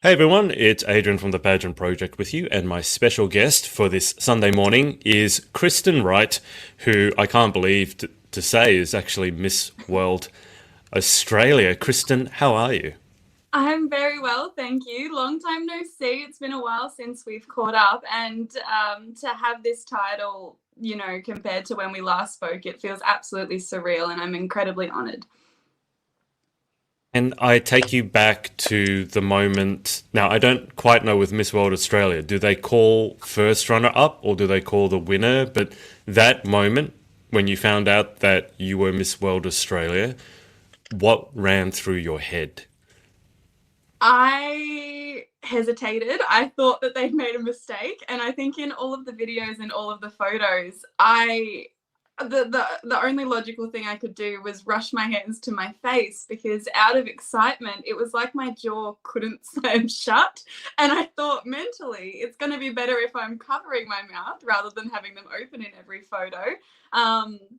Hey everyone, it's Adrian from the Pageant Project with you, and my special guest for this Sunday morning is Kristen Wright, who I can't believe to say is actually Miss World Australia. Kristen, how are you? I'm very well, thank you. Long time no see. It's been a while since we've caught up, and to have this title, compared to when we last spoke, it feels absolutely surreal, and I'm incredibly honoured. And I take you back to the moment. Now, I don't quite know with Miss World Australia. Do they call first runner up or do they call the winner? But that moment when you found out that you were Miss World Australia, what ran through your head? I hesitated. I thought that they'd made a mistake, and I think in all of the videos and all of the photos, the only logical thing I could do was rush my hands to my face because out of excitement, it was like my jaw couldn't slam shut. And I thought mentally, it's going to be better if I'm covering my mouth rather than having them open in every photo.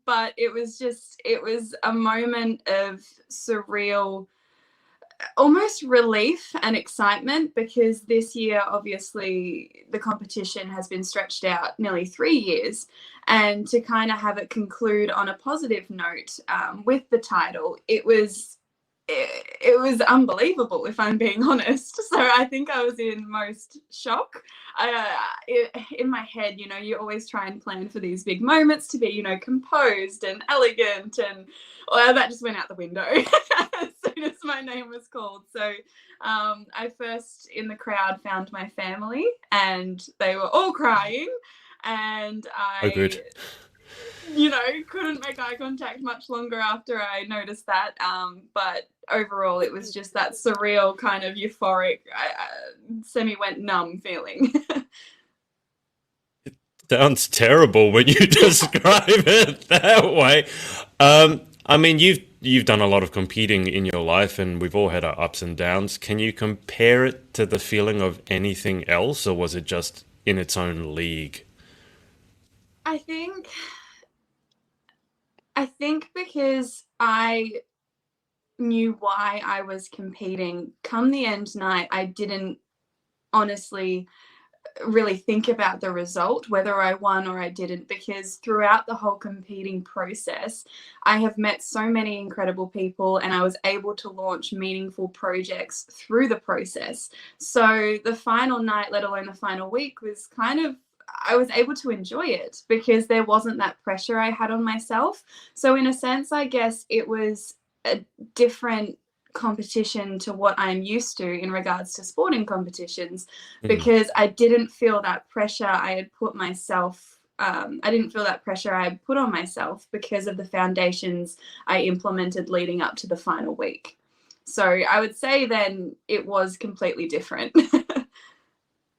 But it was a moment of surreal, almost relief and excitement, because this year obviously the competition has been stretched out nearly 3 years, and to kind of have it conclude on a positive note, with the title, it was unbelievable, if I'm being honest. So I think I was in most shock. In my head, you always try and plan for these big moments to be, composed and elegant, and well, that just went out the window as soon as my name was called. So I first in the crowd found my family, and they were all crying, and Oh, good. couldn't make eye contact much longer after I noticed that. But overall, it was just that surreal kind of euphoric, semi went numb feeling. Sounds terrible when you describe it that way. I mean, you've done a lot of competing in your life, and we've all had our ups and downs. Can you compare it to the feeling of anything else, or was it just in its own league? I think I think because I knew why I was competing, come the end night, I didn't honestly really think about the result, whether I won or I didn't, because throughout the whole competing process, I have met so many incredible people, and I was able to launch meaningful projects through the process. So the final night, let alone the final week, was kind of, I was able to enjoy it because there wasn't that pressure I had on myself. So in a sense, I guess it was a different competition to what I'm used to in regards to sporting competitions, Mm. because I didn't feel that pressure I had put myself. I didn't feel that pressure I had put on myself because of the foundations I implemented leading up to the final week. So I would say then it was completely different.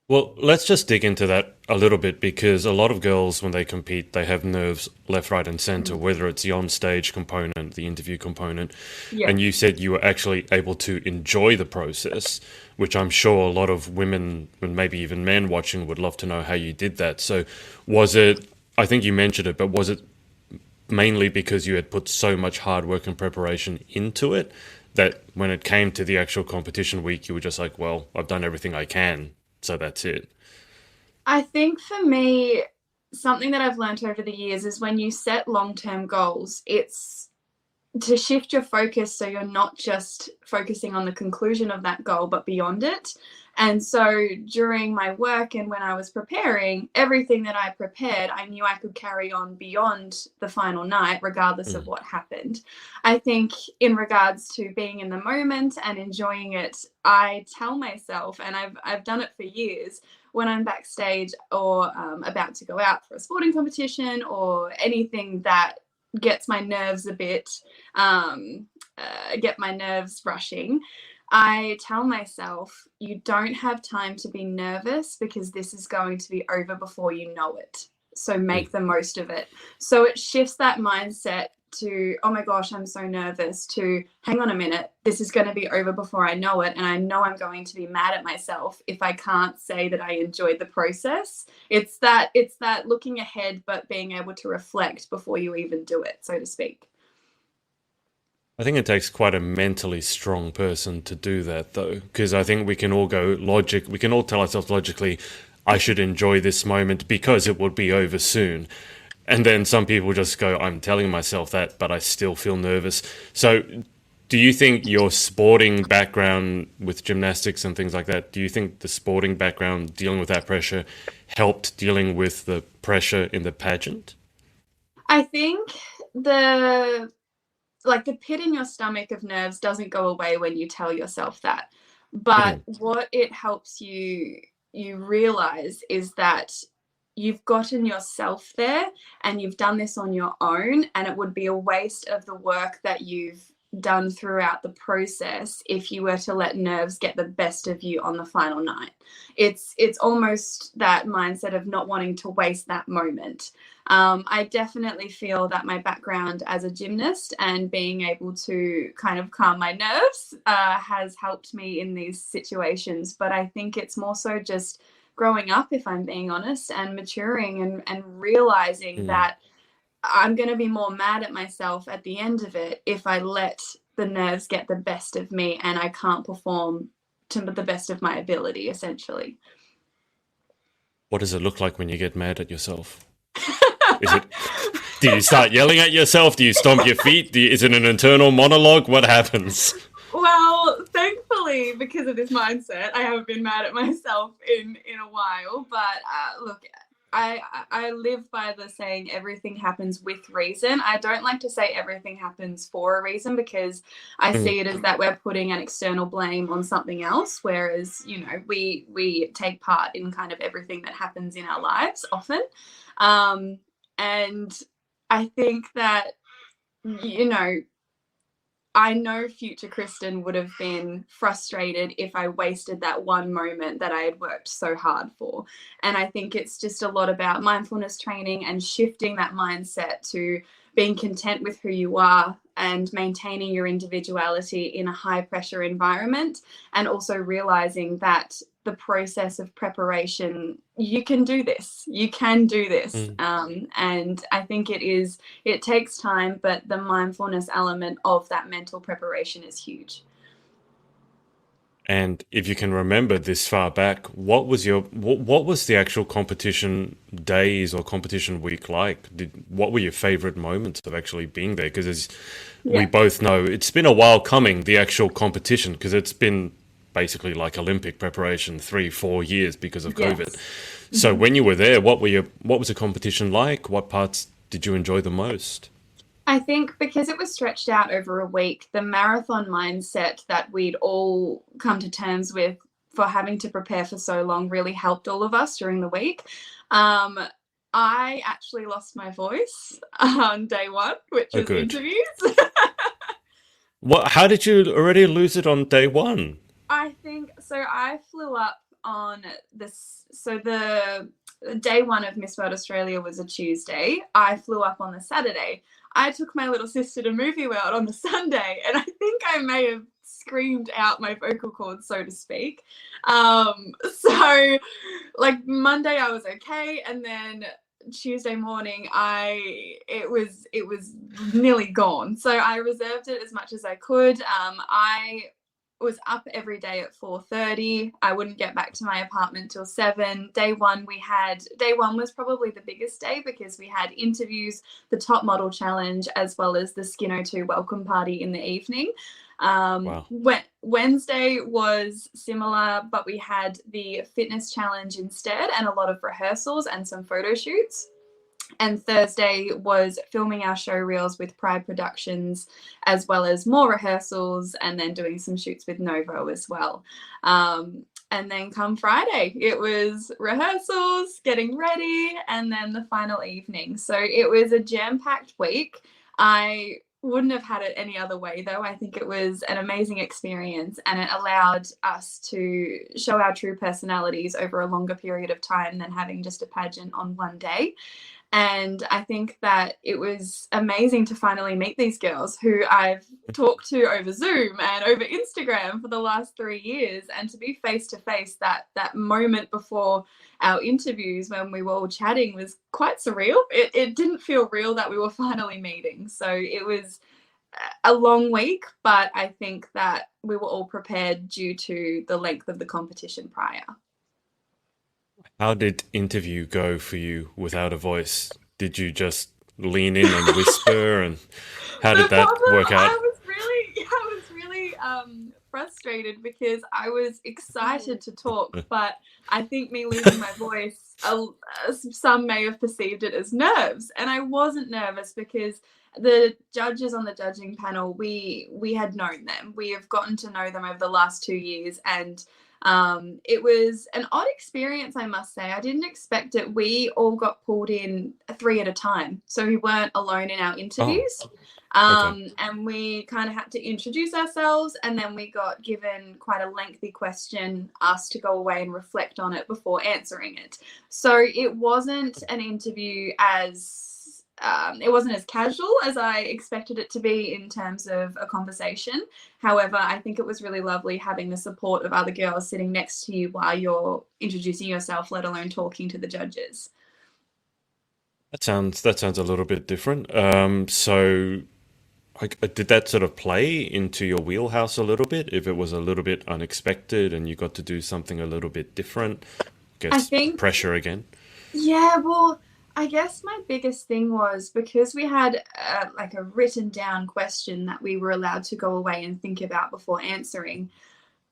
Well, let's just dig into that a little bit because a lot of girls, when they compete, they have nerves left, right, and center, whether it's the on-stage component, the interview component. Yeah. And you said you were actually able to enjoy the process, which I'm sure a lot of women and maybe even men watching would love to know how you did that. So, was it, I think you mentioned it, but was it mainly because you had put so much hard work and preparation into it that when it came to the actual competition week, you were just like, well, I've done everything I can, so that's it. I think for me, something that I've learned over the years is when you set long term goals, it's to shift your focus so you're not just focusing on the conclusion of that goal, but beyond it. And so during my work and when I was preparing, everything that I prepared, I knew I could carry on beyond the final night, regardless of Mm. what happened. I think in regards to being in the moment and enjoying it, I tell myself, and I've done it for years, when I'm backstage or about to go out for a sporting competition or anything that gets my nerves a bit, get my nerves rushing, I tell myself, you don't have time to be nervous because this is going to be over before you know it. So Mm. make the most of it. So it shifts that mindset to, oh my gosh, I'm so nervous, to hang on a minute, this is going to be over before I know it. And I know I'm going to be mad at myself if I can't say that I enjoyed the process. It's that looking ahead, but being able to reflect before you even do it, so to speak. I think it takes quite a mentally strong person to do that, though, because I think we can all go logic. We can all tell ourselves logically, I should enjoy this moment because it will be over soon. And then some people just go, I'm telling myself that, but I still feel nervous. So, do you think your sporting background with gymnastics and things like that, do you think the sporting background dealing with that pressure helped dealing with the pressure in the pageant? I think the the pit in your stomach of nerves doesn't go away when you tell yourself that. But Mhm. what it helps you realize is that you've gotten yourself there and you've done this on your own, and it would be a waste of the work that you've done throughout the process if you were to let nerves get the best of you on the final night. It's almost that mindset of not wanting to waste that moment. I definitely feel that my background as a gymnast and being able to kind of calm my nerves has helped me in these situations. But I think it's more so just growing up, if I'm being honest, and maturing and realizing Mm. that I'm going to be more mad at myself at the end of it if I let the nerves get the best of me and I can't perform to the best of my ability, essentially. What does it look like when you get mad at yourself? Is it, do you start yelling at yourself? Do you stomp your feet? Is it an internal monologue? What happens? Well, thankfully, because of this mindset, I haven't been mad at myself in a while. But look, I live by the saying everything happens with reason. I don't like to say everything happens for a reason, because I Mm. see it as that we're putting an external blame on something else, whereas we take part in kind of everything that happens in our lives often, and I think that you know I know future Kristen would have been frustrated if I wasted that one moment that I had worked so hard for. And I think it's just a lot about mindfulness training and shifting that mindset to being content with who you are and maintaining your individuality in a high pressure environment, and also realizing that the process of preparation, you can do this, you can do this. Mm. And I think it takes time, but the mindfulness element of that mental preparation is huge. And if you can remember this far back, what was the actual competition days or competition week like? What were your favorite moments of actually being there? Because as we Yeah. both know, it's been a while coming, the actual competition, because it's been basically like Olympic preparation, 3, 4 years because of COVID. Yes. So Mhm. when you were there, what was the competition like? What parts did you enjoy the most? I think because it was stretched out over a week, the marathon mindset that we'd all come to terms with for having to prepare for so long really helped all of us during the week. Um, I actually lost my voice on day one, which Oh, was good. interviews. What? How did you already lose it on day one? I think so. I flew up on this. So the day one of Miss World Australia was a Tuesday. I flew up on the Saturday. I took my little sister to Movie World on the Sunday, and I think I may have screamed out my vocal cords, so to speak. So like Monday I was okay, and then Tuesday morning it was nearly gone. So I reserved it as much as I could. I was up every day at 4:30. I wouldn't get back to my apartment till 7. Day one was probably the biggest day because we had interviews, the top model challenge, as well as the Skin O2 welcome party in the evening. Wow. Wednesday was similar, but we had the fitness challenge instead, and a lot of rehearsals and some photo shoots. And Thursday was filming our show reels with Pride Productions, as well as more rehearsals, and then doing some shoots with Novo as well. And then come Friday, it was rehearsals, getting ready, and then the final evening. So it was a jam-packed week. I wouldn't have had it any other way, though. I think it was an amazing experience, and it allowed us to show our true personalities over a longer period of time than having just a pageant on one day. And I think that it was amazing to finally meet these girls who I've talked to over Zoom and over Instagram for the last 3 years, and to be face to face, that moment before our interviews when we were all chatting was quite surreal. It didn't feel real that we were finally meeting. So it was a long week, but I think that we were all prepared due to the length of the competition prior. How did interview go for you without a voice? Did you just lean in and whisper, and how The did that problem, work out? I was really frustrated because I was excited to talk, but I think me losing my voice, some may have perceived it as nerves, and I wasn't nervous because the judges on the judging panel, we had known them. We have gotten to know them over the last 2 years, and it was an odd experience, I must say. I didn't expect it. We all got pulled in 3 at a time, so we weren't alone in our Oh, interviews. okay. And we kind of had to introduce ourselves, and then we got given quite a lengthy question, asked to go away and reflect on it before answering it. So it wasn't an interview it wasn't as casual as I expected it to be in terms of a conversation. However, I think it was really lovely having the support of other girls sitting next to you while you're introducing yourself, let alone talking to the judges. That sounds a little bit different. So did that sort of play into your wheelhouse a little bit? If it was a little bit unexpected and you got to do something a little bit different, I guess think, pressure again. yeah, well, I guess my biggest thing was because we had like a written down question that we were allowed to go away and think about before answering.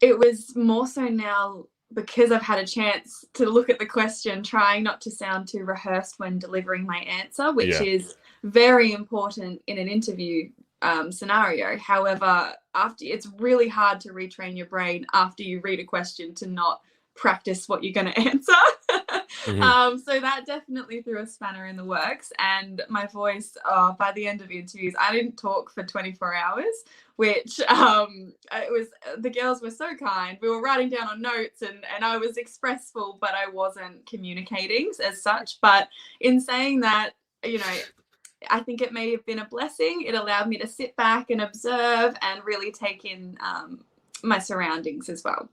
It was more so now because I've had a chance to look at the question, trying not to sound too rehearsed when delivering my answer, which Yeah. is very important in an interview scenario. However, after it's really hard to retrain your brain after you read a question to not practice what you're going to answer. Hmm. So that definitely threw a spanner in the works. And my voice, by the end of interviews, I didn't talk for 24 hours, which it was, the girls were so kind. We were writing down on notes, and I was expressful, but I wasn't communicating as such. But in saying that, you know, I think it may have been a blessing. It allowed me to sit back and observe and really take in my surroundings as well.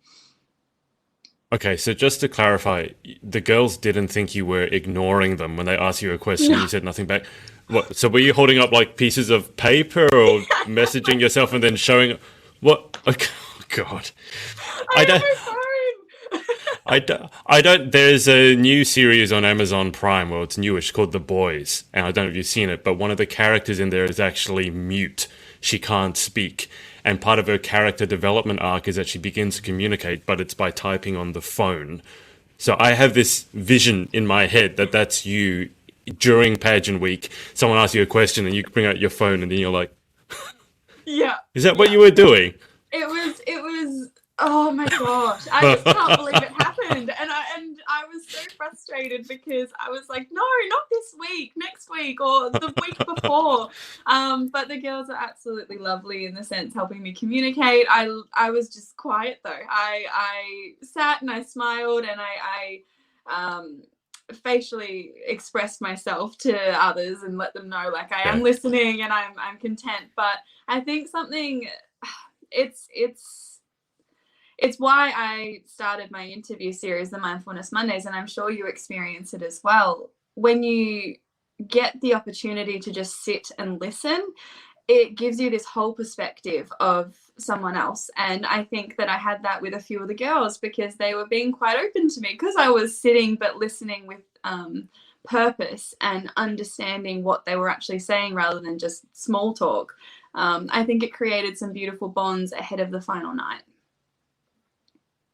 Okay, so just to clarify, the girls didn't think you were ignoring them when they asked you a question and No, you said nothing back. What? So were you holding up like pieces of paper or messaging yourself and then showing what? Oh, God, I I don't. have my phone. I don't. There's a new series on Amazon Prime, well, it's newish, called The Boys, and I don't know if you've seen it, but one of the characters in there is actually mute. She can't speak, and part of her character development arc is that she begins to communicate, but it's by typing on the phone. So I have this vision in my head that that's you during pageant week. Someone asks you a question, and you bring out your phone, and then you're like, Yeah, "Is that what yeah. you were doing?" It was oh my gosh. I just can't believe it happened. And I was so frustrated because I was like, no, not this week, next week or the week before. But the girls are absolutely lovely in the sense helping me communicate. I was just quiet though. I sat and I smiled and I facially expressed myself to others and let them know like I am Yeah. listening and I'm content. But I think something it's why I started my interview series, the Mindfulness Mondays, and I'm sure you experience it as well. When you get the opportunity to just sit and listen, it gives you this whole perspective of someone else. And I think that I had that with a few of the girls because they were being quite open to me because I was sitting but listening with purpose and understanding what they were actually saying rather than just small talk. I think it created some beautiful bonds ahead of the final night.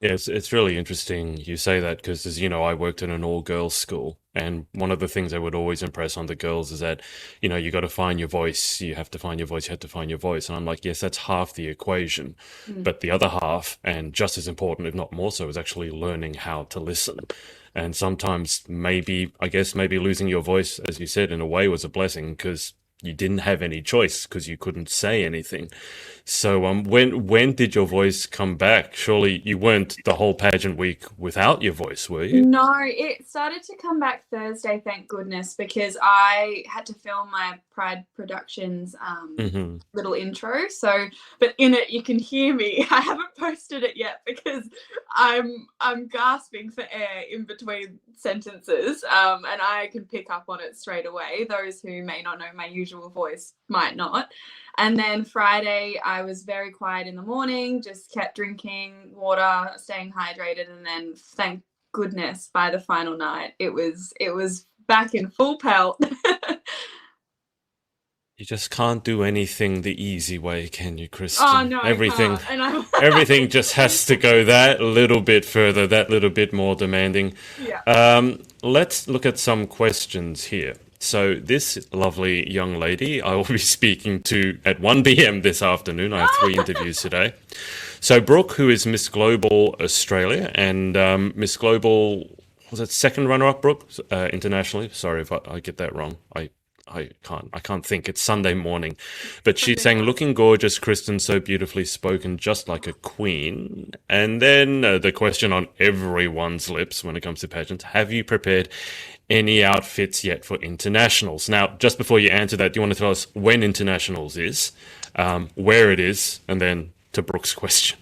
Yeah, it's really interesting you say that because, as you know, I worked in an all-girls school, and one of the things I would always impress on the girls is that, you got to find your voice, you have to find your voice, you have to find your voice. And I'm like, yes, that's half the equation, Mm. but the other half, and just as important, if not more so, is actually learning how to listen. And sometimes maybe, I guess, maybe losing your voice, as you said, in a way was a blessing because you didn't have any choice because you couldn't say anything. So when did your voice come back? Surely you weren't the whole pageant week without your voice, were you? No, it started to come back Thursday, thank goodness, because I had to film my Pride Productions Hmm. little intro. So, but in it, you can hear me. I haven't posted it yet because I'm gasping for air in between sentences, and I can pick up on it straight away. Those who may not know my usual voice might not. And then Friday, I was very quiet in the morning, just kept drinking water, staying hydrated, and then thank goodness by the final night, it was back in full pelt. You just can't do anything the easy way, can you, Kristen? Oh no, everything, I can't. everything just has to go that little bit further, that little bit more demanding. Yeah. Let's look at some questions here. So this lovely young lady I will be speaking to at 1 p.m. this afternoon. I have 3 interviews today. So Brooke, who is Miss Global Australia, and Miss Global, was it second runner-up, Brooke, internationally? Sorry if I get that wrong. I can't think. It's Sunday morning. But she's saying, looking gorgeous, Kristen, so beautifully spoken, just like a queen. And then the question on everyone's lips when it comes to pageants, have you prepared any outfits yet for internationals? Now, just before you answer that, do you want to tell us when internationals is, where it is, and then to Brooke's question?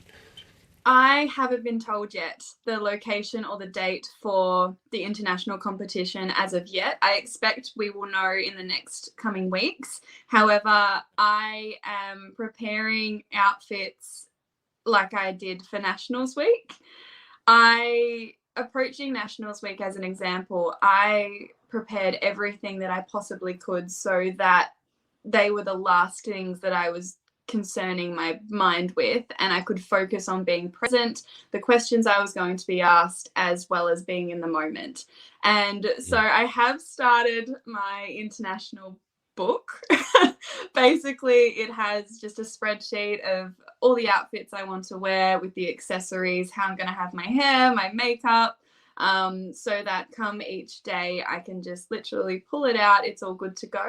I haven't been told yet the location or the date for the international competition as of yet. I expect we will know in the next coming weeks. However, I am preparing outfits like I did for Nationals Week. Approaching Nationals Week as an example, I prepared everything that I possibly could so that they were the last things that I was concerning my mind with, and I could focus on being present, the questions I was going to be asked, as well as being in the moment. And so I have started my international book. Basically, it has just a spreadsheet of all the outfits I want to wear with the accessories, how I'm going to have my hair, my makeup, so that come each day I can just literally pull it out. It's all good to go.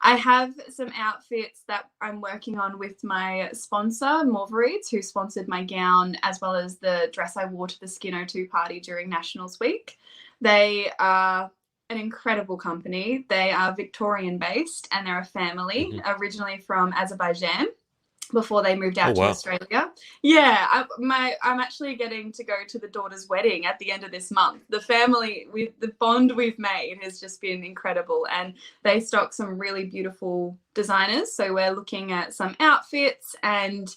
I have some outfits that I'm working on with my sponsor, Morvareeds, who sponsored my gown, as well as the dress I wore to the Skin O2 party during Nationals Week. They are an incredible company. They are Victorian based, and they're a family originally from Azerbaijan before they moved out to Australia. Yeah, I'm actually getting to go to the daughter's wedding at the end of this month. The family, the bond we've made has just been incredible, and they stock some really beautiful designers. So we're looking at some outfits, and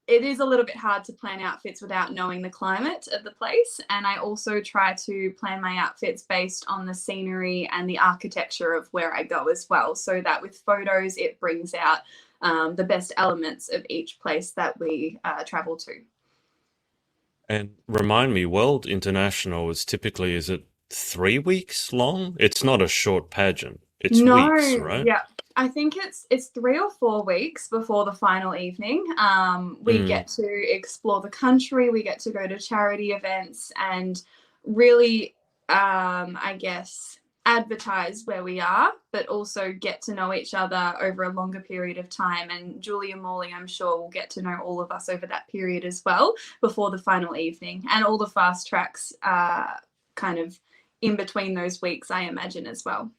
it is a little bit hard to plan outfits without knowing the climate of the place. And I also try to plan my outfits based on the scenery and the architecture of where I go as well, so that with photos it brings out the best elements of each place that we travel to. And remind me, World International is typically, is it 3 weeks long? It's not a short pageant. It's weeks, right? Yeah. I think it's 3 or 4 weeks before the final evening. We get to explore the country. We get to go to charity events and really, I guess, advertise where we are, but also get to know each other over a longer period of time. And Julie and Morley, I'm sure, will get to know all of us over that period as well before the final evening. And all the fast tracks kind of in between those weeks, I imagine, as well.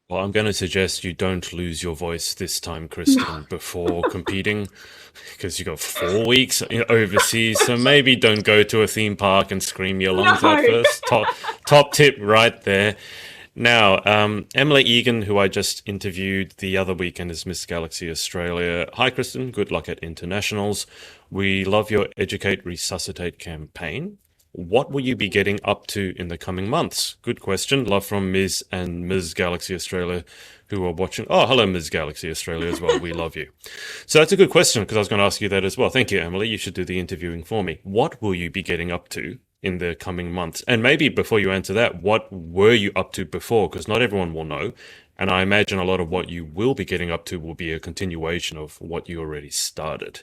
Well, I'm going to suggest you don't lose your voice this time, Kristen, before competing, because you got 4 weeks overseas. So maybe don't go to a theme park and scream your lungs out first. Top tip right there. Now, Emily Egan, who I just interviewed the other weekend, is Miss Galaxy Australia. Hi, Kristen. Good luck at internationals. We love your Educate Resuscitate campaign. What will you be getting up to in the coming months? Good question. Love from Ms. and Ms. Galaxy Australia who are watching. Oh, hello, Ms. Galaxy Australia as well. We love you. So that's a good question, because I was going to ask you that as well. Thank you, Emily. You should do the interviewing for me. What will you be getting up to in the coming months? And maybe before you answer that, what were you up to before? Because not everyone will know. And I imagine a lot of what you will be getting up to will be a continuation of what you already started.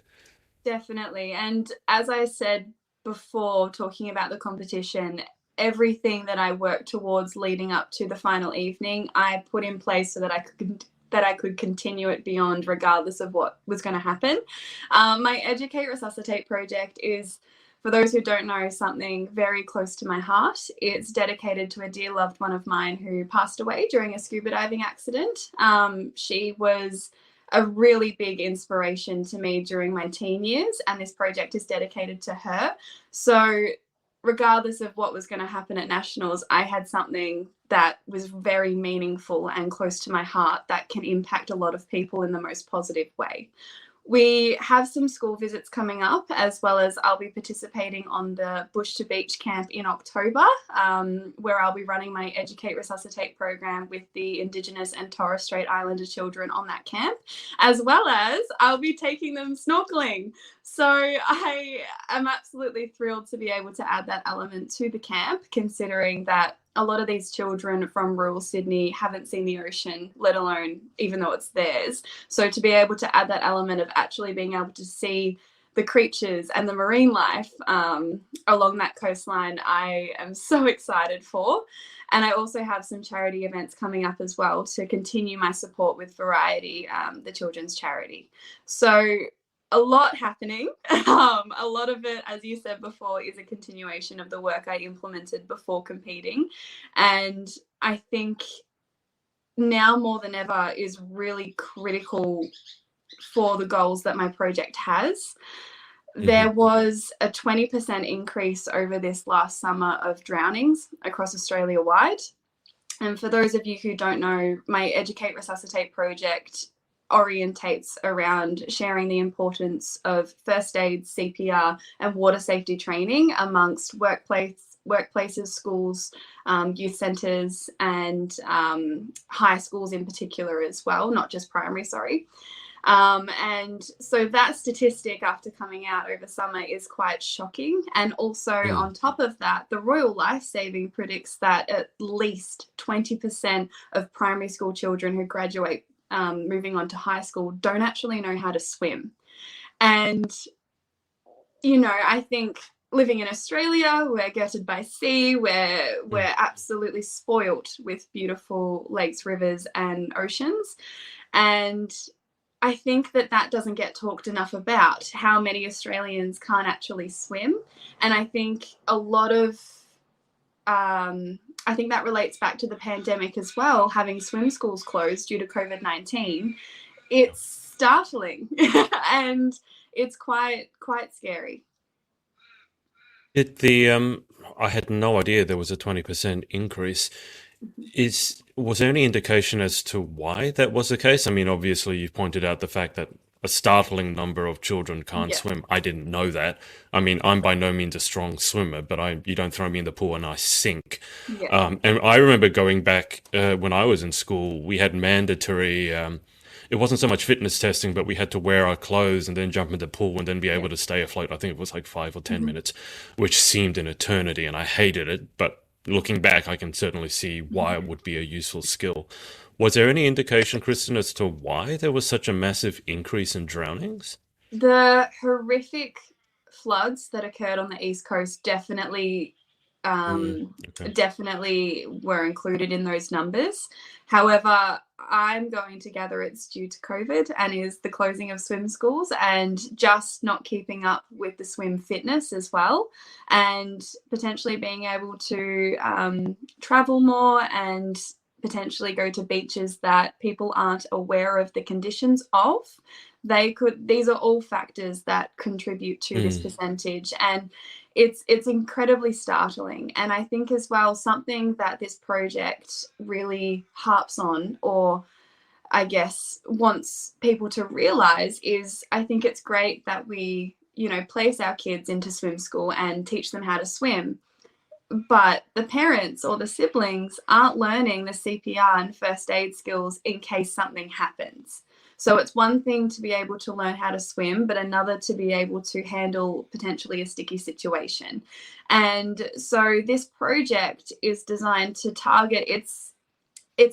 Definitely. And as I said before, talking about the competition, everything that I worked towards leading up to the final evening, I put in place so that I could continue it beyond, regardless of what was going to happen. My Educate Resuscitate project is, for those who don't know, something very close to my heart. It's dedicated to a dear loved one of mine who passed away during a scuba diving accident. She was a really big inspiration to me during my teen years, and this project is dedicated to her. So regardless of what was going to happen at nationals, I had something that was very meaningful and close to my heart that can impact a lot of people in the most positive way. We have some school visits coming up, as well as I'll be participating on the Bush to Beach camp in October, where I'll be running my Educate Resuscitate program with the Indigenous and Torres Strait Islander children on that camp, as well as I'll be taking them snorkeling. So I am absolutely thrilled to be able to add that element to the camp, considering that a lot of these children from rural Sydney haven't seen the ocean, let alone even though it's theirs. So to be able to add that element of actually being able to see the creatures and the marine life along that coastline, I am so excited for. And I also have some charity events coming up as well to continue my support with Variety, the children's charity. So a lot happening. A lot of it, as you said before, is a continuation of the work I implemented before competing. And I think now more than ever is really critical for the goals that my project has. There was a 20% increase over this last summer of drownings across Australia wide. And for those of you who don't know, my Educate Resuscitate project orientates around sharing the importance of first aid, CPR, and water safety training amongst workplaces, schools, youth centres, and high schools in particular as well, not just primary, sorry. And so that statistic after coming out over summer is quite shocking. And also on top of that, the Royal Lifesaving predicts that at least 20% of primary school children who graduate moving on to high school don't actually know how to swim. And, you know, I think living in Australia, we're gutted by sea, we're absolutely spoilt with beautiful lakes, rivers, and oceans. And I think that doesn't get talked enough about, how many Australians can't actually swim. And I think a lot of I think that relates back to the pandemic as well, having swim schools closed due to COVID-19. It's startling and it's quite scary. I had no idea there was a 20% increase. Was there any indication as to why that was the case? I mean, obviously you've pointed out the fact that a startling number of children can't swim. I didn't know that. I mean, I'm by no means a strong swimmer, but you don't throw me in the pool and I sink. And I remember going back when I was in school, we had mandatory, it wasn't so much fitness testing, but we had to wear our clothes and then jump into the pool and then be able to stay afloat. I think it was like 5 or 10 minutes, which seemed an eternity, and I hated it. But looking back, I can certainly see why it would be a useful skill. Was there any indication, Kristen, as to why there was such a massive increase in drownings? The horrific floods that occurred on the East Coast definitely were included in those numbers. However, I'm going to gather it's due to COVID and is the closing of swim schools and just not keeping up with the swim fitness as well, and potentially being able to travel more and potentially go to beaches that people aren't aware of the conditions of. These are all factors that contribute to this percentage, and it's incredibly startling. And I think as well, something that this project really harps on, or I guess wants people to realize, is I think it's great that we, you know, place our kids into swim school and teach them how to swim. But the parents or the siblings aren't learning the CPR and first aid skills in case something happens. So it's one thing to be able to learn how to swim, but another to be able to handle potentially a sticky situation. And so this project is designed to target, it's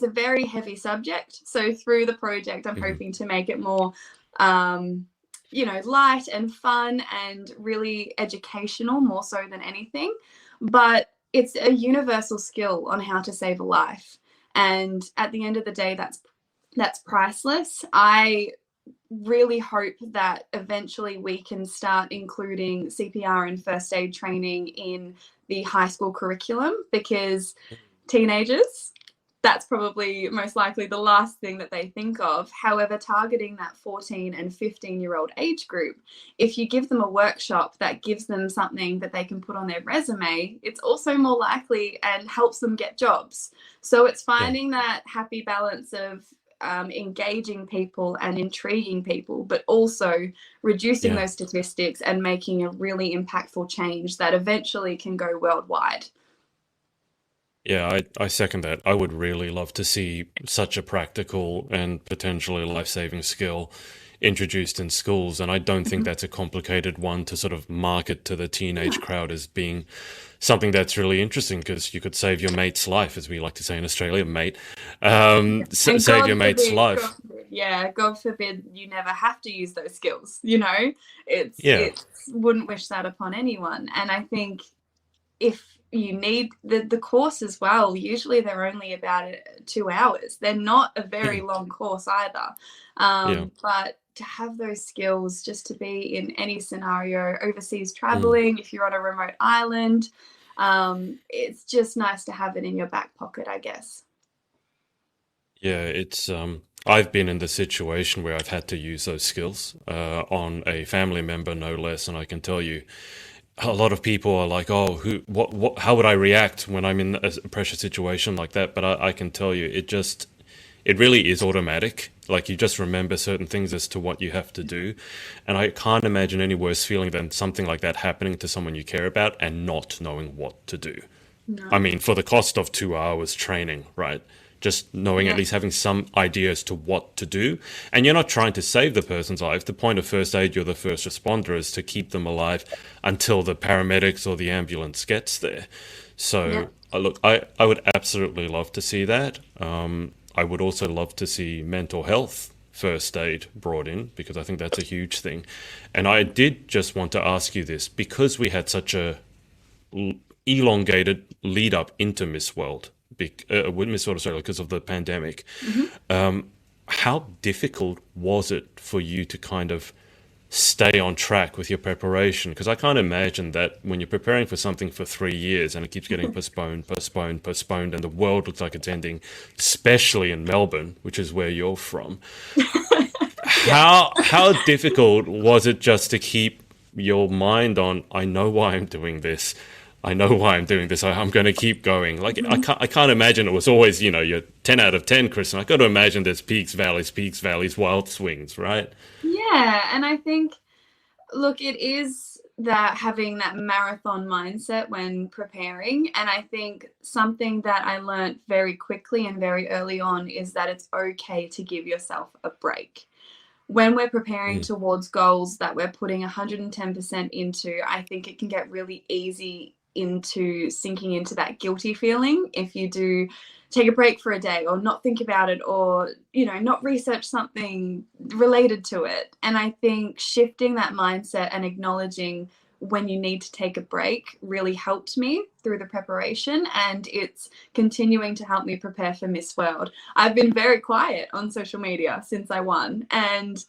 a very heavy subject. So through the project, I'm hoping to make it more light and fun and really educational, more so than anything. But it's a universal skill on how to save a life. And at the end of the day, that's priceless. I really hope that eventually we can start including CPR and first aid training in the high school curriculum, because teenagers, that's probably most likely the last thing that they think of. However, targeting that 14 and 15-year-old age group, if you give them a workshop that gives them something that they can put on their resume, it's also more likely and helps them get jobs. So it's Yeah. finding that happy balance of engaging people and intriguing people, but also reducing Yeah. those statistics and making a really impactful change that eventually can go worldwide. Yeah, I second that. I would really love to see such a practical and potentially life-saving skill introduced in schools. And I don't think that's a complicated one to sort of market to the teenage crowd as being something that's really interesting, because you could save your mate's life, as we like to say in Australia, mate. And Save your mate's life. God forbid you never have to use those skills, you know? Yeah. It's wouldn't wish that upon anyone. And I think if you need the course as well, usually they're only about 2 hours. They're not a very Yeah. long course either. Yeah. But to have those skills, just to be in any scenario, overseas Mm. traveling, if you're on a remote island, it's just nice to have it in your back pocket, I guess. Yeah, it's I've been in the situation where I've had to use those skills on a family member, no less, and I can tell you, a lot of people are like, "Oh, how would I react when I'm in a pressure situation like that?" But I can tell you, it really is automatic. Like, you just remember certain things as to what you have to do, and I can't imagine any worse feeling than something like that happening to someone you care about and not knowing what to do. I No. mean, for the cost of 2 hours training, right? Just knowing, at Yeah. least having some idea as to what to do. And you're not trying to save the person's life. The point of first aid, you're the first responder, is to keep them alive until the paramedics or the ambulance gets there. Yeah. So, look, I would absolutely love to see that. I would also love to see mental health first aid brought in, because I think that's a huge thing. And I did just want to ask you this, because we had such a elongated lead up into Miss World, with Miss World Australia, because of the pandemic. How difficult was it for you to kind of stay on track with your preparation? Because I can't imagine that when you're preparing for something for 3 years and it keeps getting postponed, postponed, postponed, and the world looks like it's ending, especially in Melbourne, which is where you're from. How difficult was it just to keep your mind on, I know why I'm doing this. I know why I'm doing this. I'm going to keep going. Like, I can't imagine it was always, you're 10 out of 10, Kristen. I got to imagine there's peaks, valleys, wild swings, right? Yeah, and I think, look, it is that having that marathon mindset when preparing. And I think something that I learned very quickly and very early on is that it's okay to give yourself a break. When we're preparing Mm. towards goals that we're putting 110% into, I think it can get really easy into sinking into that guilty feeling if you do take a break for a day or not think about it, or not research something related to it. And I think shifting that mindset and acknowledging when you need to take a break really helped me through the preparation, and it's continuing to help me prepare for Miss World. I've been very quiet on social media since I won, and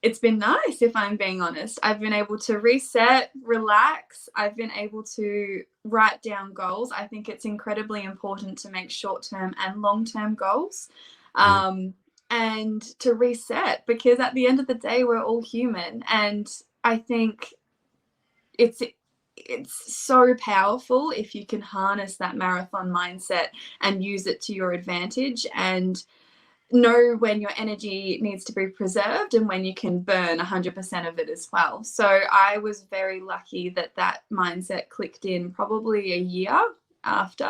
it's been nice, if I'm being honest. I've been able to reset, relax. I've been able to write down goals. I think it's incredibly important to make short-term and long-term goals, Mm. and to reset, because at the end of the day, we're all human. And I think it's so powerful if you can harness that marathon mindset and use it to your advantage, and know when your energy needs to be preserved and when you can burn 100% of it as well. So I was very lucky that that mindset clicked in probably a year after.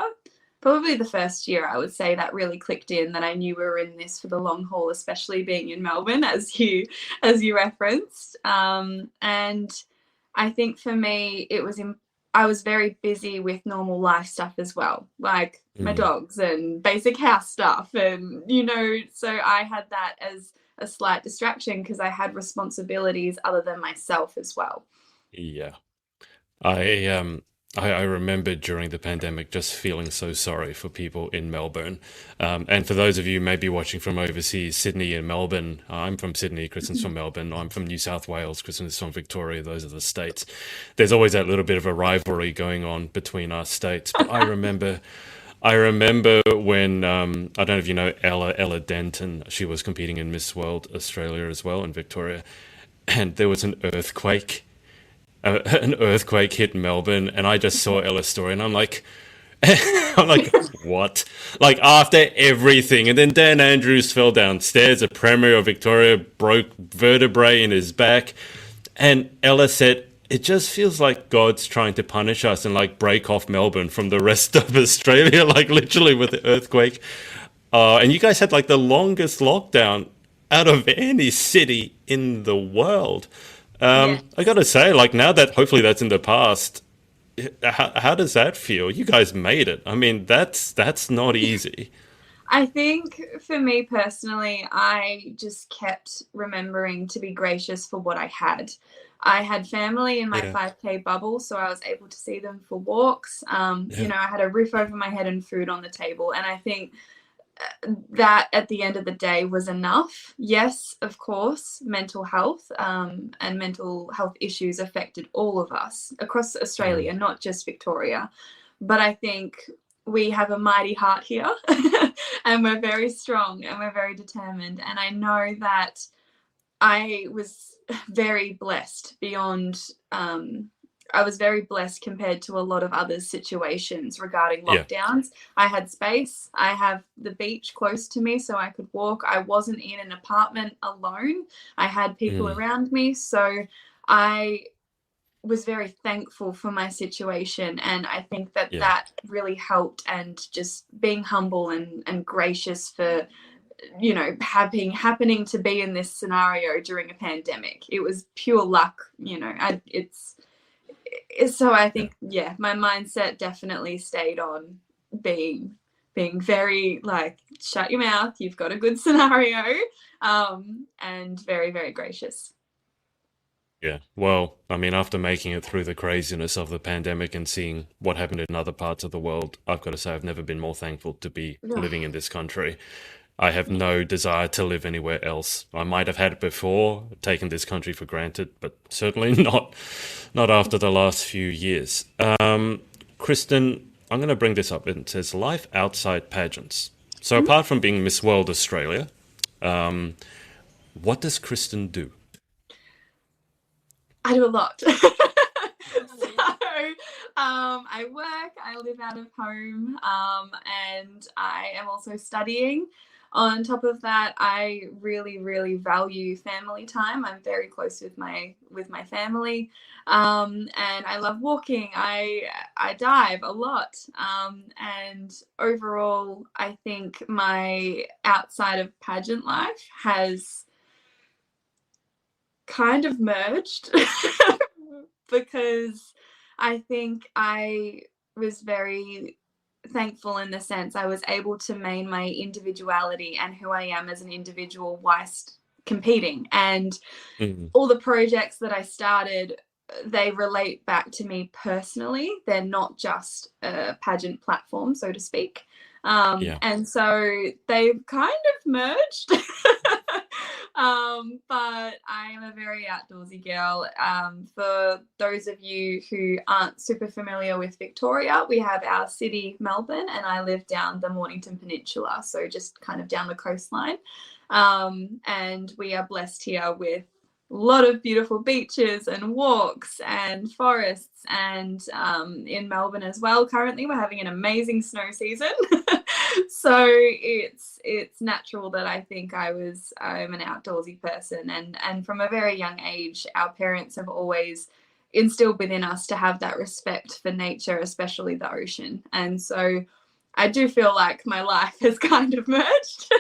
Probably the first year, I would say, that really clicked in, that I knew we were in this for the long haul, especially being in Melbourne, as you referenced. And I think for me, I was very busy with normal life stuff as well, like my Mm. dogs and basic house stuff. And, so I had that as a slight distraction because I had responsibilities other than myself as well. Yeah. I remember during the pandemic just feeling so sorry for people in Melbourne. And for those of you maybe watching from overseas, Sydney and Melbourne, I'm from Sydney, Kristen's from Melbourne, I'm from New South Wales, Kristen is from Victoria, those are the states. There's always that little bit of a rivalry going on between our states. But I remember I remember when I don't know if you know Ella Denton. She was competing in Miss World Australia as well in Victoria, and there was an earthquake. An earthquake hit Melbourne, and I just saw Ella's story, and I'm like, I'm like, what? Like after everything, and then Dan Andrews fell downstairs. A Premier of Victoria broke vertebrae in his back, and Ella said, "It just feels like God's trying to punish us and like break off Melbourne from the rest of Australia, like literally with the earthquake." And you guys had like the longest lockdown out of any city in the world. Yeah. I gotta say, like now that hopefully that's in the past, how does that feel? You guys made it. I mean, that's not easy. I think for me personally, I just kept remembering to be gracious for what I had. I had family in my Yeah, 5K bubble, so I was able to see them for walks. yeah, I had a roof over my head and food on the table. And I think that at the end of the day was enough. Yes, of course, mental health and mental health issues affected all of us across mm, Australia, not just Victoria. But I think we have a mighty heart here and we're very strong and we're very determined. And I know that I was very blessed beyond I was very blessed compared to a lot of other situations regarding yeah, lockdowns. I had space. I have the beach close to me so I could walk. I wasn't in an apartment alone. I had people mm, around me. So I was very thankful for my situation. And I think that yeah, that really helped, and just being humble and gracious for happening to be in this scenario during a pandemic. It was pure luck. So I yeah. think, yeah, my mindset definitely stayed on being being very like, shut your mouth, you've got a good scenario, and very, very gracious. Yeah. Well, I mean, after making it through the craziness of the pandemic and seeing what happened in other parts of the world, I've got to say I've never been more thankful to be living in this country. I have no desire to live anywhere else. I might have had it before, taken this country for granted, but certainly not after the last few years. Kristen, I'm going to bring this up. It says life outside pageants. So apart from being Miss World Australia, what does Kristen do? I do a lot. I work, I live out of home, and I am also studying. On top of that, I really, really value family time. I'm very close with my family, and I love walking. I dive a lot, and overall, I think my outside of pageant life has kind of merged because I think I was very thankful in the sense I was able to maintain my individuality and who I am as an individual whilst competing. And Mm, all the projects that I started, they relate back to me personally. They're not just a pageant platform, so to speak. yeah, And so they've kind of merged. But I am a very outdoorsy girl. For those of you who aren't super familiar with Victoria, we have our city, Melbourne, and I live down the Mornington Peninsula, so just kind of down the coastline. And we are blessed here with a lot of beautiful beaches and walks and forests, and in Melbourne as well. Currently, we're having an amazing snow season. So it's natural that I think I'm an outdoorsy person, and from a very young age, our parents have always instilled within us to have that respect for nature, especially the ocean. And so I do feel like my life has kind of merged,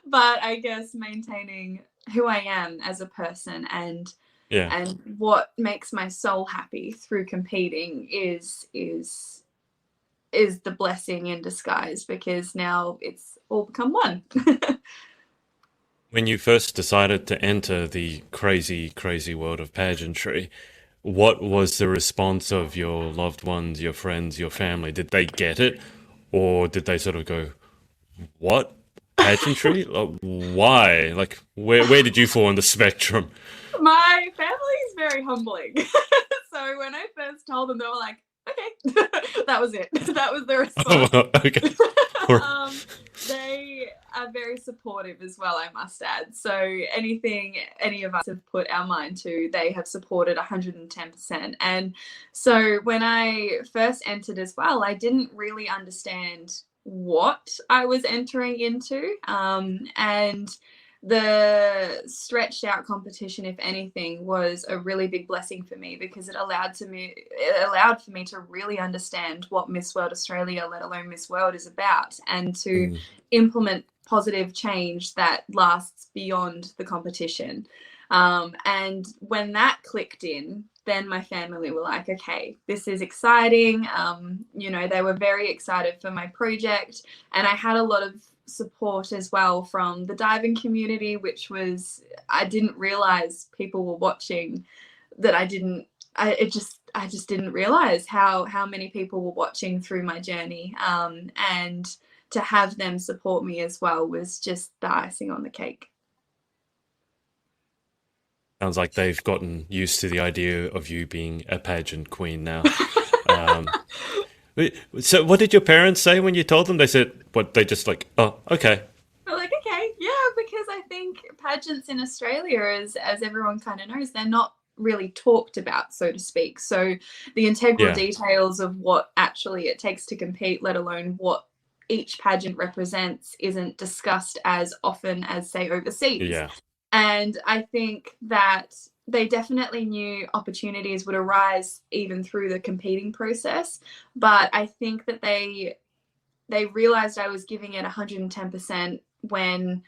but I guess maintaining who I am as a person, yeah. and what makes my soul happy through competing is the blessing in disguise, because now it's all become one. When you first decided to enter the crazy, crazy world of pageantry, what was the response of your loved ones, your friends, your family? Did they get it? Or did they sort of go, what? Pageantry? Why? Like, where did you fall on the spectrum? My family is very humbling. So when I first told them, they were like, okay. That was it. That was the Oh, response. okay. They are very supportive as well, I must add. So anything any of us have put our mind to, they have supported 110%. And so when I first entered as well, I didn't really understand what I was entering into. And the stretched out competition, if anything, was a really big blessing for me, because it allowed for me to really understand what Miss World Australia, let alone Miss World, is about, and to implement positive change that lasts beyond the competition. And when that clicked in, then my family were like, okay, this is exciting. They were very excited for my project, and I had a lot of support as well from the diving community, which was, I didn't realize people were watching, that I just didn't realize how many people were watching through my journey, and to have them support me as well was just the icing on the cake. Sounds like they've gotten used to the idea of you being a pageant queen now. So what did your parents say when you told them? They said, what, they just like, oh, okay. We're like, okay, yeah, because I think pageants in Australia, as everyone kind of knows, they're not really talked about, so to speak. So the integral details of what actually it takes to compete, let alone what each pageant represents, isn't discussed as often as, say, overseas. Yeah. And I think that they definitely knew opportunities would arise even through the competing process. But I think that they realized I was giving it 110% when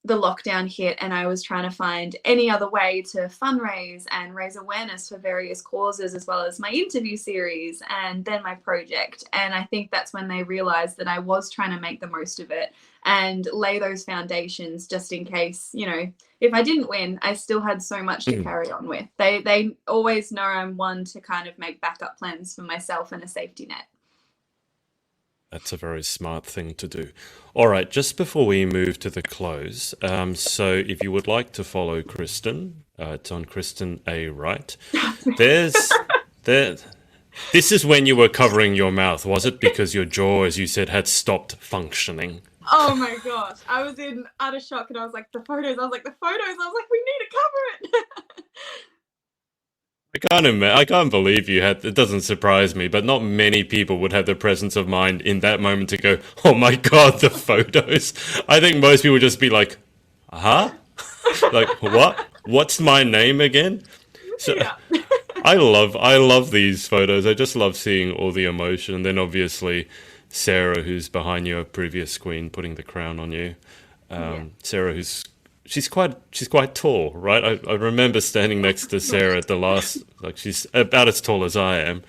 the lockdown hit, and I was trying to find any other way to fundraise and raise awareness for various causes, as well as my interview series and then my project. And I think that's when they realized that I was trying to make the most of it and lay those foundations, just in case, if I didn't win, I still had so much to carry on with. They always know I'm one to kind of make backup plans for myself and a safety net. That's a very smart thing to do. All right, just before we move to the close, so if you would like to follow Kristen, it's on Kristen A. Wright. This is when you were covering your mouth, was it? Because your jaw, as you said, had stopped functioning. Oh my gosh, I was in utter shock, and I was like, the photos. I was like, we need to cover it. I can't believe you had. It doesn't surprise me, but not many people would have the presence of mind in that moment to go, "Oh my god, the photos!" I think most people would just be like, "Huh? Like what? What's my name again?" So Yeah. I love these photos. I just love seeing all the emotion. And then obviously Sarah, who's behind you, a previous queen, putting the crown on you. Sarah, she's quite tall, right? I remember standing next to Sarah at the last, like she's about as tall as I am.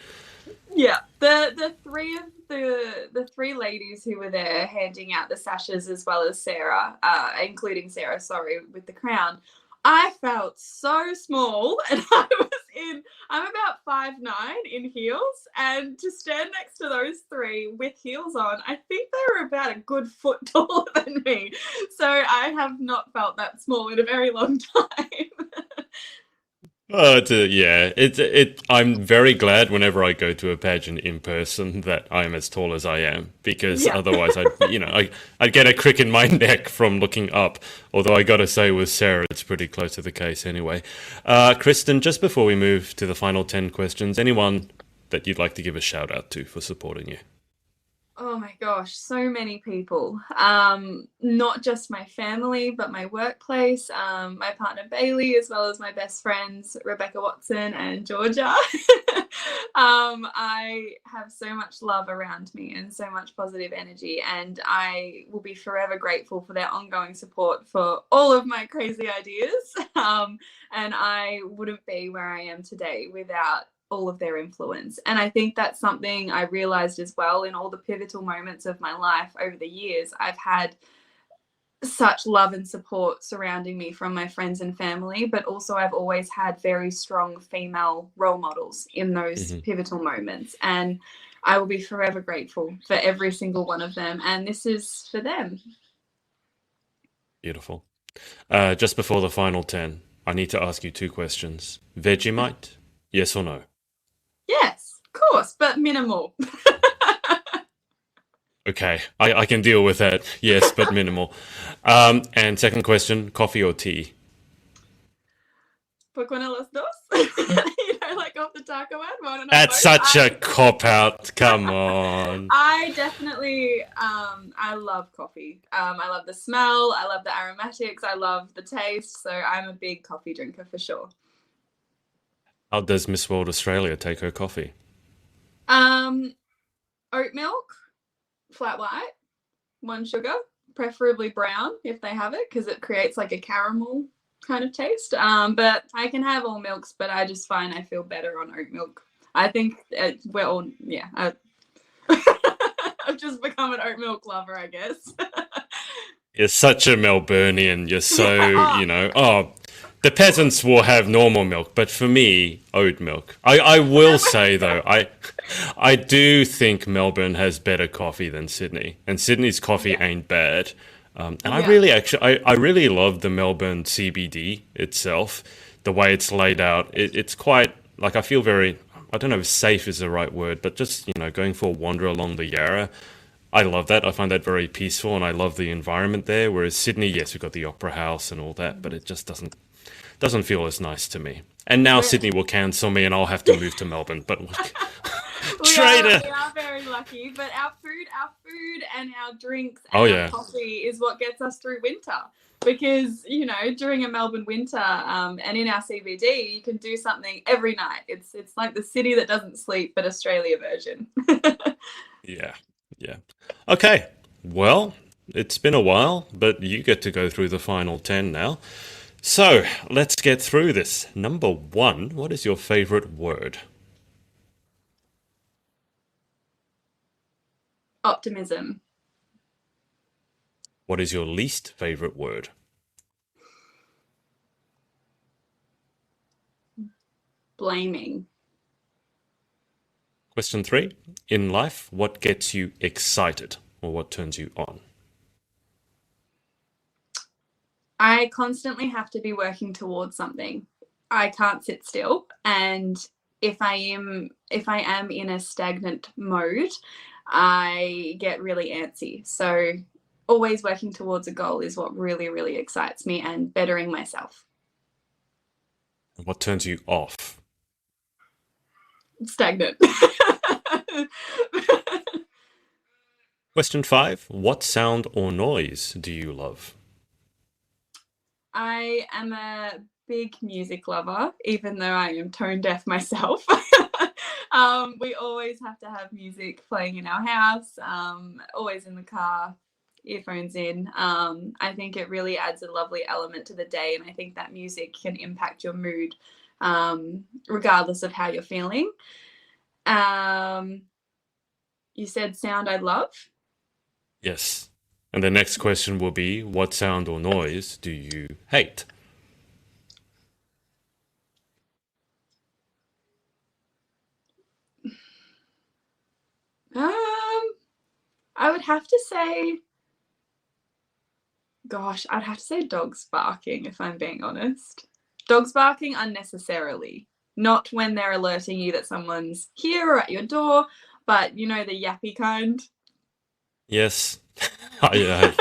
Yeah, the three ladies who were there handing out the sashes, as well as Sarah, including Sarah, sorry, with the crown. I felt so small, and I'm about 5'9" in heels, and to stand next to those three with heels on, I think they were about a good foot taller than me. So I have not felt that small in a very long time. Oh, I'm very glad whenever I go to a pageant in person that I'm as tall as I am, because otherwise I'd get a crick in my neck from looking up. Although I gotta say, with Sarah, it's pretty close to the case anyway. Kristen, just before we move to the final 10 questions, anyone that you'd like to give a shout out to for supporting you? Oh my gosh, so many people. Not just my family, but my workplace, my partner Bailey, as well as my best friends Rebecca Watson and Georgia. I have so much love around me and so much positive energy, and I will be forever grateful for their ongoing support for all of my crazy ideas. And I wouldn't be where I am today without all of their influence. And I think that's something I realized as well in all the pivotal moments of my life over the years. I've had such love and support surrounding me from my friends and family, but also I've always had very strong female role models in those pivotal moments. And I will be forever grateful for every single one of them. And this is for them. Beautiful. Just before the final 10, I need to ask you two questions. Vegemite, yes or no? Yes. course, but minimal. Okay, I can deal with that. Yes, but minimal. And second question, coffee or tea? ¿Por qué no los dos? You know, like off the taco ad, why don't I That's both? such a cop out. Come on. I definitely, I love coffee. I love the smell. I love the aromatics. I love the taste. So I'm a big coffee drinker for sure. How does Miss World Australia take her coffee? Oat milk, flat white, one sugar, preferably brown if they have it, because it creates like a caramel kind of taste. But I can have all milks, but I just find I feel better on oat milk. I think we're all, yeah. I've just become an oat milk lover, I guess. You're such a Melburnian. You're so, the peasants will have normal milk, but for me, oat milk. I will say, though, I do think Melbourne has better coffee than Sydney, and Sydney's coffee ain't bad. And I really love the Melbourne CBD itself, the way it's laid out. It's quite, like, I feel very, I don't know if safe is the right word, but just, going for a wander along the Yarra, I love that. I find that very peaceful, and I love the environment there. Whereas Sydney, yes, we've got the Opera House and all that, but it just doesn't feel as nice to me. And now Sydney will cancel me, and I'll have to move to Melbourne. But traitor. We are very lucky, but our food and our drinks and our coffee is what gets us through winter. Because, during a Melbourne winter and in our CBD, you can do something every night. It's like the city that doesn't sleep, but Australia version. Yeah. Okay. Well, it's been a while, but you get to go through the final 10 now. So let's get through this. Number 1, what is your favorite word? Optimism. What is your least favorite word? Blaming. Question 3, in life, what gets you excited or what turns you on? I constantly have to be working towards something. I can't sit still, and if I am in a stagnant mode, I get really antsy. So always working towards a goal is what really, really excites me, and bettering myself. What turns you off? Stagnant. Question 5, what sound or noise do you love? I am a big music lover, even though I am tone deaf myself. We always have to have music playing in our house, always in the car, earphones in. I think it really adds a lovely element to the day, and I think that music can impact your mood regardless of how you're feeling. You said sound I love? Yes. And the next question will be, what sound or noise do you hate? I would have to say, I'd have to say dogs barking, if I'm being honest. Dogs barking unnecessarily. Not when they're alerting you that someone's here or at your door, but the yappy kind. Yes. I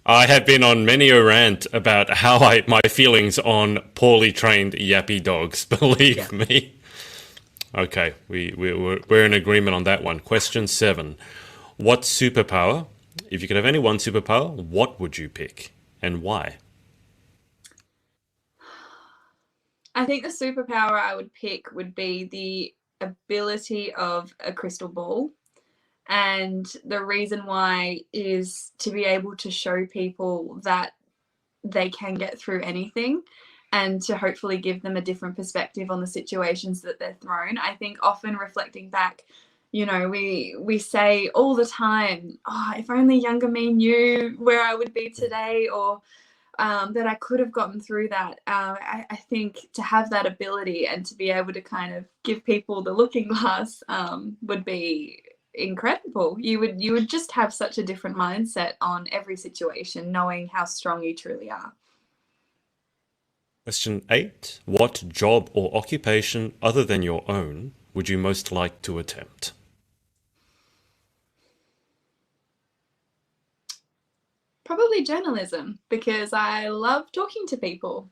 have been on many a rant about how my feelings on poorly trained yappy dogs, believe me. Okay, we're in agreement on that one. Question 7. What superpower, if you could have any one superpower, what would you pick and why? I think the superpower I would pick would be the ability of a crystal ball. And the reason why is to be able to show people that they can get through anything, and to hopefully give them a different perspective on the situations that they're thrown. I think often reflecting back, we say all the time, if only younger me knew where I would be today, or that I could have gotten through that. I think to have that ability and to be able to kind of give people the looking glass would be incredible. You would just have such a different mindset on every situation, knowing how strong you truly are. Question 8. What job or occupation other than your own would you most like to attempt? Probably journalism, because I love talking to people.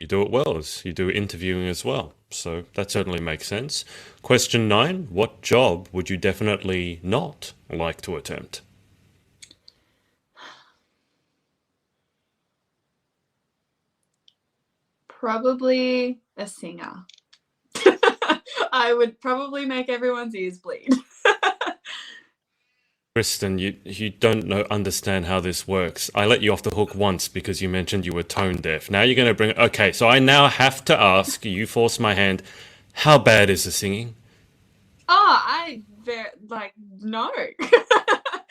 You do it well, as you do interviewing as well. So that certainly makes sense. Question 9, what job would you definitely not like to attempt? Probably a singer. I would probably make everyone's ears bleed. Kristen, you don't understand how this works. I let you off the hook once because you mentioned you were tone deaf. Now you're going to bring... Okay, so I now have to ask, you forced my hand, how bad is the singing? Oh, no.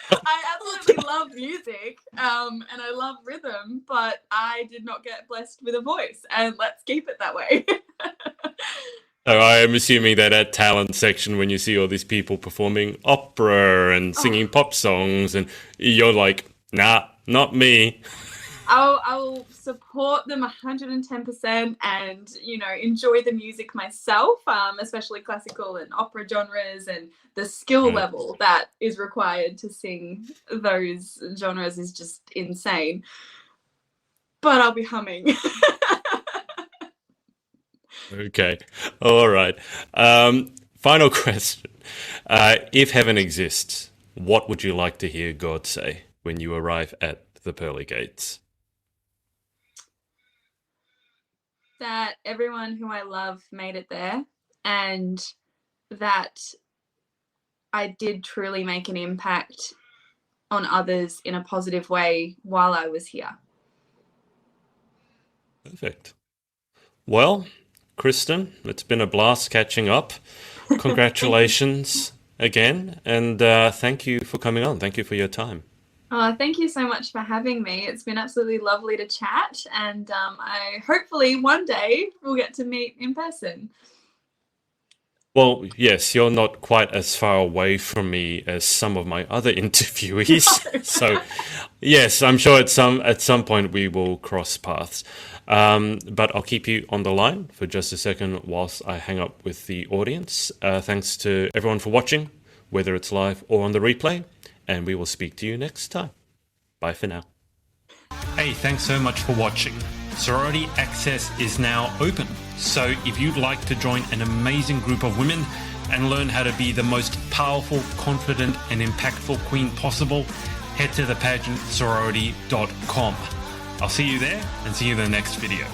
I absolutely love music, and I love rhythm, but I did not get blessed with a voice, and let's keep it that way. So I am assuming that at talent section, when you see all these people performing opera and singing pop songs, and you're like, nah, not me. I'll support them 110% and, enjoy the music myself, especially classical and opera genres, and the skill level that is required to sing those genres is just insane. But I'll be humming. Okay. All right. Final question. If heaven exists, what would you like to hear God say when you arrive at the pearly gates? That everyone who I love made it there, and that I did truly make an impact on others in a positive way while I was here. Perfect. Well, Kristen, it's been a blast catching up. Congratulations again, and thank you for coming on. Thank you for your time. Oh, thank you so much for having me. It's been absolutely lovely to chat, and I hopefully one day we'll get to meet in person. Well, yes, you're not quite as far away from me as some of my other interviewees. So, yes, I'm sure at some point we will cross paths. But I'll keep you on the line for just a second whilst I hang up with the audience. Thanks to everyone for watching, whether it's live or on the replay, and we will speak to you next time. Bye for now. Hey, thanks so much for watching. Sorority Access is now open, so if you'd like to join an amazing group of women and learn how to be the most powerful, confident, and impactful queen possible, head to thepageantsorority.com. I'll see you there, and see you in the next video.